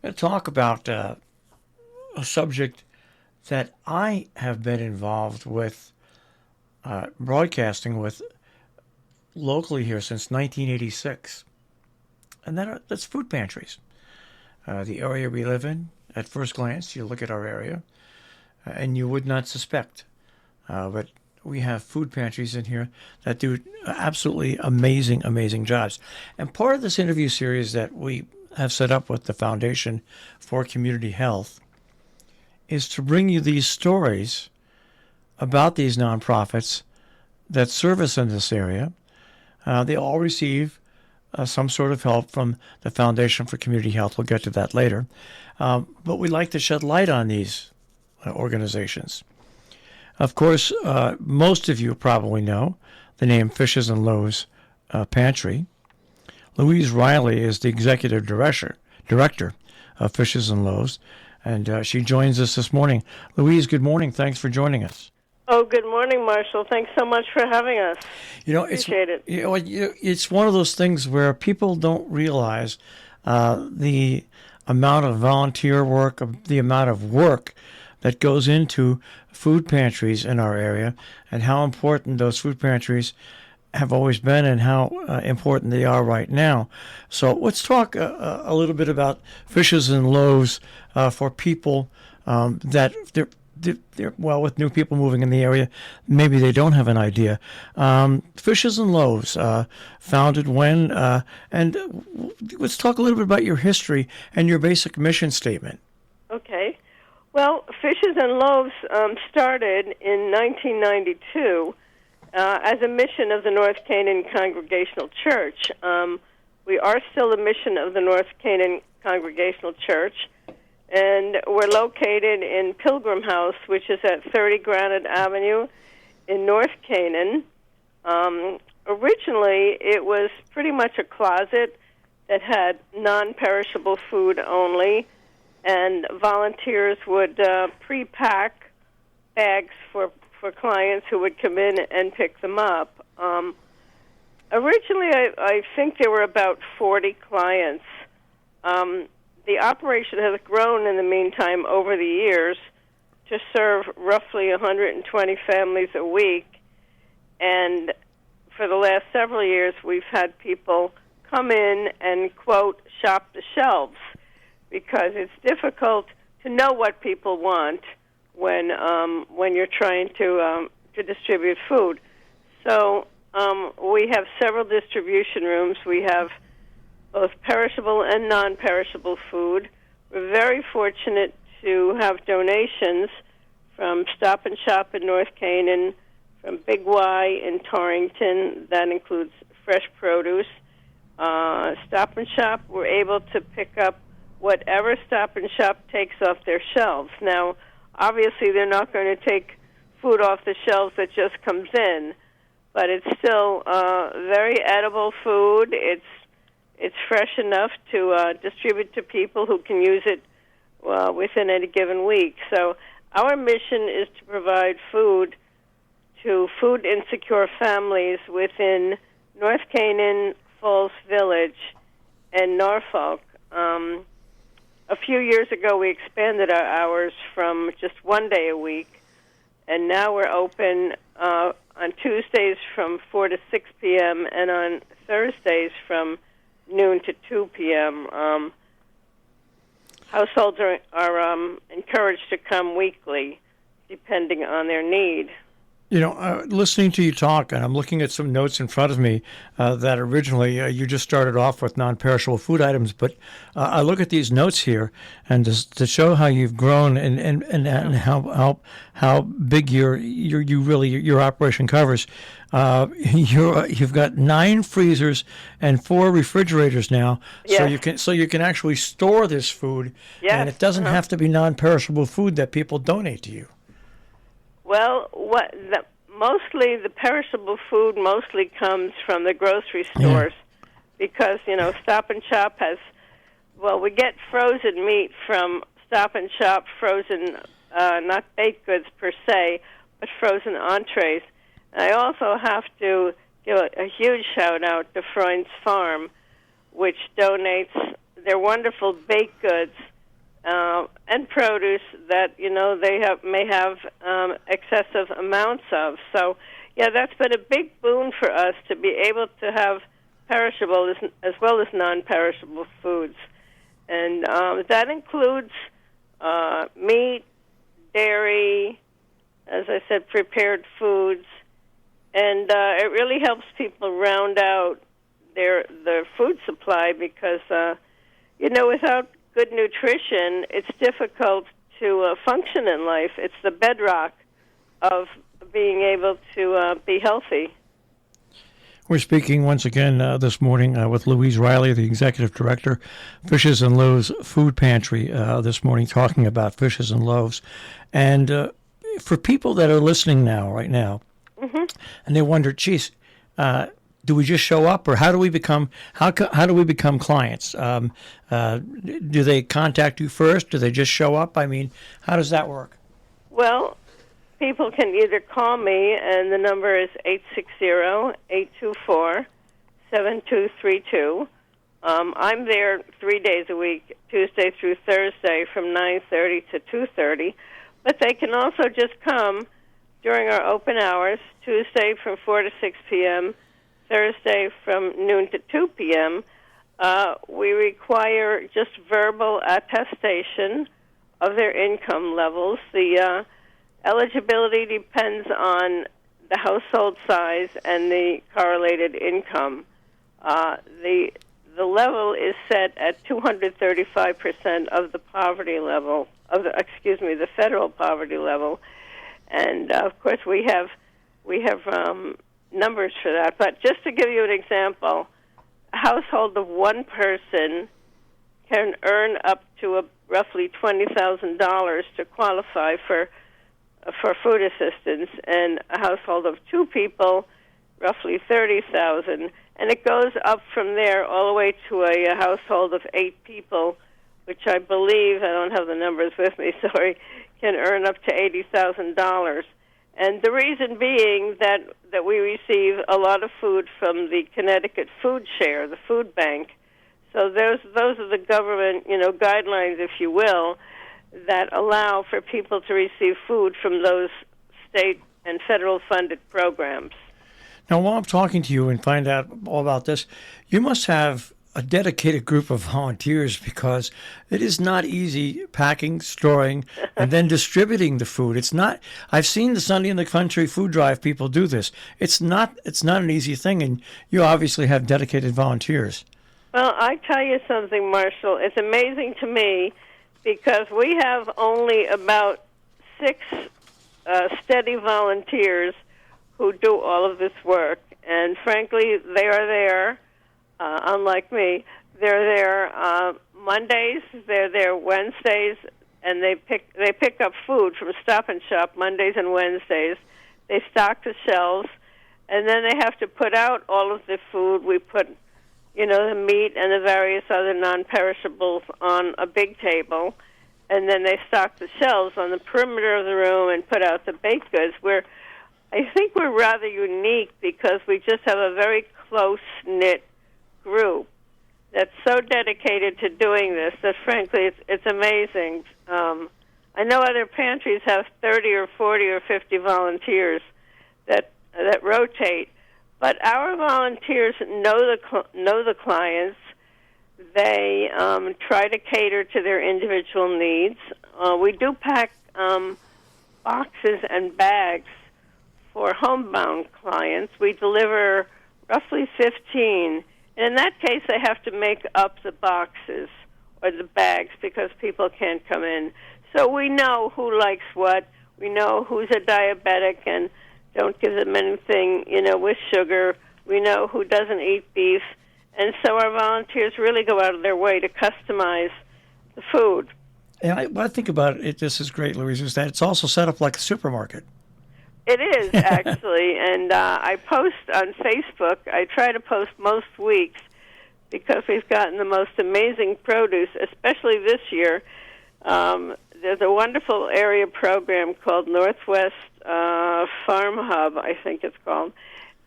going to talk about a subject that I have been involved with, broadcasting with locally here since 1986, and that's food pantries. The area we live in, at first glance, you look at our area, and you would not suspect. But we have food pantries in here that do absolutely amazing, amazing jobs. And part of this interview series that we have set up with the Foundation for Community Health is to bring you these stories about these nonprofits that service in this area. They all receive some sort of help from the Foundation for Community Health. We'll get to that later. But we like to shed light on these organizations. Of course, most of you probably know the name Fishes and Loaves Pantry. Louise Riley is the executive director of Fishes and Loaves, and she joins us this morning. Louise, good morning. Thanks for joining us. Oh, good morning, Marshall. Thanks so much for having us. Appreciate it. It's one of those things where people don't realize the amount of volunteer work, the amount of work that goes into food pantries in our area, and how important those food pantries have always been and how important they are right now. So let's talk a little bit about Fishes and Loaves for people that with new people moving in the area, maybe they don't have an idea. Fishes and Loaves, founded when, and let's talk a little bit about your history and your basic mission statement. Okay. Well, Fishes and Loaves started in 1992 as a mission of the North Canaan Congregational Church. We are still a mission of the North Canaan Congregational Church, and we're located in Pilgrim House, which is at 30 Granite Avenue in North Canaan. Originally, it was pretty much a closet that had non-perishable food only, and volunteers would pre-pack bags for clients who would come in and pick them up. Originally, I think there were about 40 clients. The operation has grown in the meantime over the years to serve roughly 120 families a week, and for the last several years, we've had people come in and, quote, shop the shelves, because it's difficult to know what people want when you're trying to distribute food. So we have several distribution rooms. We have both perishable and non-perishable food. We're very fortunate to have donations from Stop and Shop in North Canaan, from Big Y in Torrington. That includes fresh produce. Stop and Shop, we're able to pick up whatever Stop and Shop takes off their shelves. Now, obviously, they're not going to take food off the shelves that just comes in, but it's still very edible food. It's fresh enough to distribute to people who can use it within any given week. So our mission is to provide food to food-insecure families within North Canaan, Falls Village, and Norfolk. A few years ago, we expanded our hours from just one day a week, and now we're open on Tuesdays from 4 to 6 p.m. and on Thursdays from noon to 2 p.m. Households are encouraged to come weekly, depending on their need. You know, listening to you talk, and I'm looking at some notes in front of me that originally you just started off with non-perishable food items, but I look at these notes here, and to show how you've grown and how big your operation covers. You've got 9 freezers and 4 refrigerators now, Yes. so you can actually store this food, Yes. and it doesn't have to be non-perishable food that people donate to you. Well, mostly the perishable food mostly comes from the grocery stores, because, Stop and Shop has, we get frozen meat from Stop and Shop, frozen, not baked goods per se, but frozen entrees. And I also have to give a huge shout-out to Freund's Farm, which donates their wonderful baked goods and produce that may have excessive amounts of. So, yeah, that's been a big boon for us to be able to have perishable as well as non-perishable foods, and that includes meat, dairy, as I said, prepared foods, and it really helps people round out their food supply because without good nutrition, it's difficult to function in life. It's the bedrock of being able to be healthy. We're speaking once again this morning with Louise Riley, the Executive Director, Fishes and Loaves Food Pantry, this morning talking about Fishes and Loaves. And for people that are listening right now, mm-hmm. and they wonder, geez, do we just show up, or how do we become clients? Do they contact you first? Do they just show up? I mean, how does that work? Well, people can either call me, and the number is 860-824-7232. I'm there 3 days a week, Tuesday through Thursday from 9:30 to 2:30. But they can also just come during our open hours, Tuesday from 4 to 6 p.m., Thursday from noon to 2 p.m. We require just verbal attestation of their income levels. The eligibility depends on the household size and the correlated income. The level is set at 235% of the poverty level the federal poverty level, and of course we have numbers for that. But just to give you an example, a household of one person can earn up to roughly $20,000 to qualify for food assistance, and a household of two people, roughly $30,000, and it goes up from there all the way to a household of 8 people, which I believe, I don't have the numbers with me, sorry, can earn up to $80,000. And the reason being that we receive a lot of food from the Connecticut Food Share, the food bank. So those are the government, guidelines, if you will, that allow for people to receive food from those state and federal funded programs. Now, while I'm talking to you and find out all about this, you must have a dedicated group of volunteers, because it is not easy packing, storing, and then distributing the food. It's not. I've seen the Sunday in the Country food drive people do this. It's not an easy thing, and you obviously have dedicated volunteers. Well, I tell you something, Marshall. It's amazing to me because we have only about 6 steady volunteers who do all of this work, and frankly, they are there. Unlike me, they're there Mondays, they're there Wednesdays, and they pick up food from Stop and Shop Mondays and Wednesdays. They stock the shelves, and then they have to put out all of the food. We put, the meat and the various other non-perishables on a big table, and then they stock the shelves on the perimeter of the room and put out the baked goods. I think we're rather unique because we just have a very close-knit group that's so dedicated to doing this that frankly it's amazing. I know other pantries have 30 or 40 or 50 volunteers that rotate, but our volunteers know the clients. They try to cater to their individual needs. We do pack boxes and bags for homebound clients. We deliver roughly 15. And in that case, they have to make up the boxes or the bags because people can't come in. So we know who likes what. We know who's a diabetic and don't give them anything, with sugar. We know who doesn't eat beef. And so our volunteers really go out of their way to customize the food. And what I think about it, this is great, Louise, is that it's also set up like a supermarket. It is, actually, and I post on Facebook. I try to post most weeks because we've gotten the most amazing produce, especially this year. There's a wonderful area program called Northwest Farm Hub, I think it's called,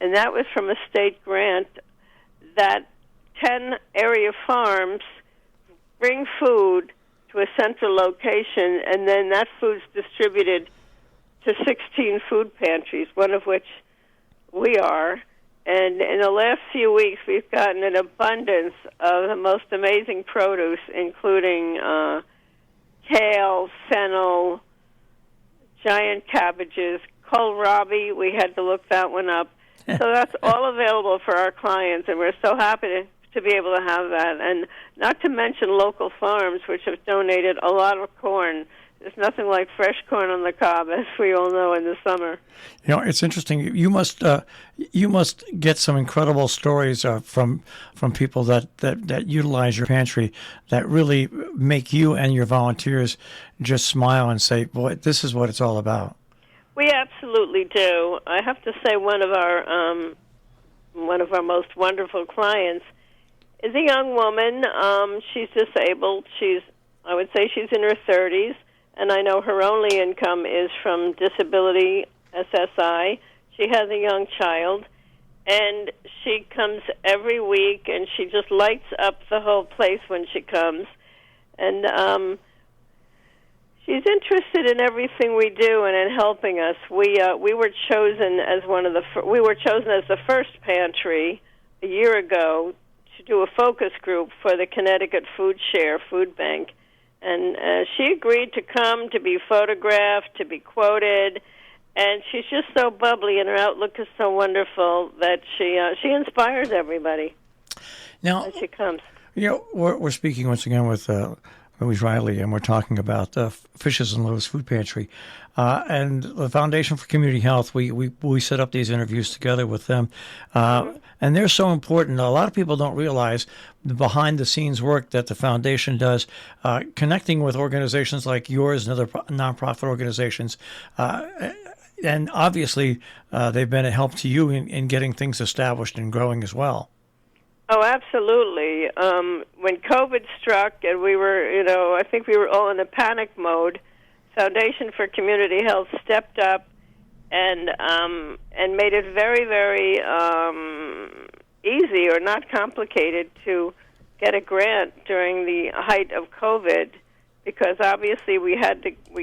and that was from a state grant that 10 area farms bring food to a central location, and then that food's distributed to 16 food pantries, one of which we are. And in the last few weeks, we've gotten an abundance of the most amazing produce, including kale, fennel, giant cabbages, kohlrabi. We had to look that one up. So that's all available for our clients, and we're so happy to be able to have that. And not to mention local farms, which have donated a lot of corn. There's nothing like fresh corn on the cob, as we all know, in the summer. You know, it's interesting. You must get some incredible stories from people that utilize your pantry that really make you and your volunteers just smile and say, "Boy, this is what it's all about." We absolutely do. I have to say, one of our most wonderful clients is a young woman. She's disabled. I would say she's in her 30s. And I know her only income is from disability, SSI. She has a young child, and she comes every week, and she just lights up the whole place when she comes. And she's interested in everything we do and in helping us. We were chosen as the first pantry a year ago to do a focus group for the Connecticut Food Share Food Bank. And she agreed to come, to be photographed, to be quoted, and she's just so bubbly, and her outlook is so wonderful that she inspires everybody. Now, as she comes. You know, we're speaking once again with Louise Riley, and we're talking about Fishes and Loaves Food Pantry, and the Foundation for Community Health. We set up these interviews together with them, and they're so important. A lot of people don't realize the behind-the-scenes work that the foundation does, connecting with organizations like yours and other nonprofit organizations. And obviously, they've been a help to you in getting things established and growing as well. Oh, absolutely. When COVID struck and we were, I think we were all in a panic mode, Foundation for Community Health stepped up and made it very, very easy or not complicated to get a grant during the height of COVID, because obviously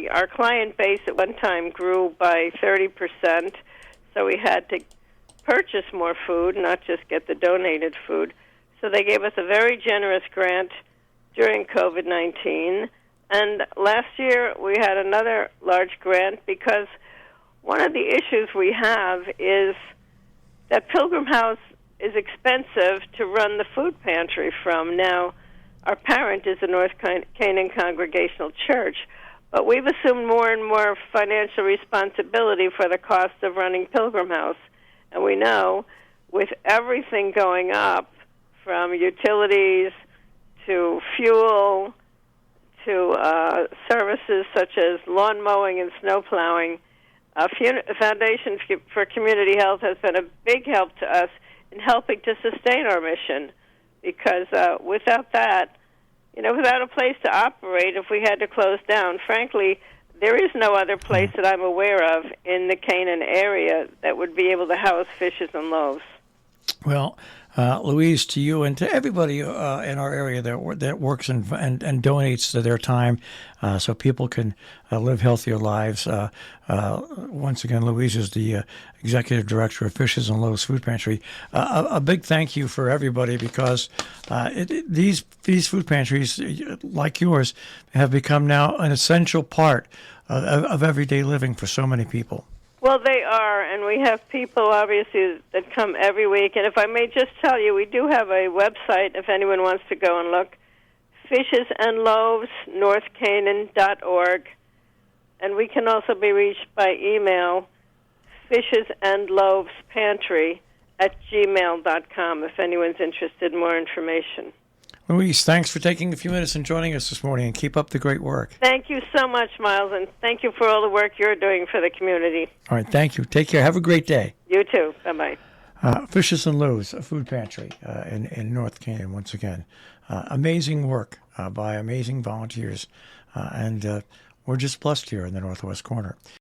our client base at one time grew by 30%, so we had to purchase more food, not just get the donated food. So they gave us a very generous grant during COVID-19. And last year we had another large grant, because one of the issues we have is that Pilgrim House is expensive to run the food pantry from. Now, our parent is the North Canaan Congregational Church, but we've assumed more and more financial responsibility for the cost of running Pilgrim House. And we know, with everything going up, from utilities to fuel to services such as lawn mowing and snow plowing, Foundation for Community Health has been a big help to us in helping to sustain our mission. Because without that, without a place to operate, if we had to close down, frankly, there is no other place that I'm aware of in the Canaan area that would be able to house Fishes and Loaves. Well, Louise, to you and to everybody in our area that works and donates to their time so people can live healthier lives. Once again, Louise is the executive director of Fishes and Loaves Food Pantry. A big thank you for everybody, because these food pantries, like yours, have become now an essential part of everyday living for so many people. Well, they are, and we have people, obviously, that come every week. And if I may just tell you, we do have a website if anyone wants to go and look, Fishes and Loaves, northcanaan.org. And we can also be reached by email, fishesandloavespantry@gmail.com, if anyone's interested in more information. Louise, thanks for taking a few minutes and joining us this morning, and keep up the great work. Thank you so much, Miles, and thank you for all the work you're doing for the community. All right, thank you. Take care. Have a great day. You too. Bye-bye. Fishes and Loaves, a food pantry in North Canaan, once again. Amazing work by amazing volunteers, and we're just blessed here in the Northwest Corner.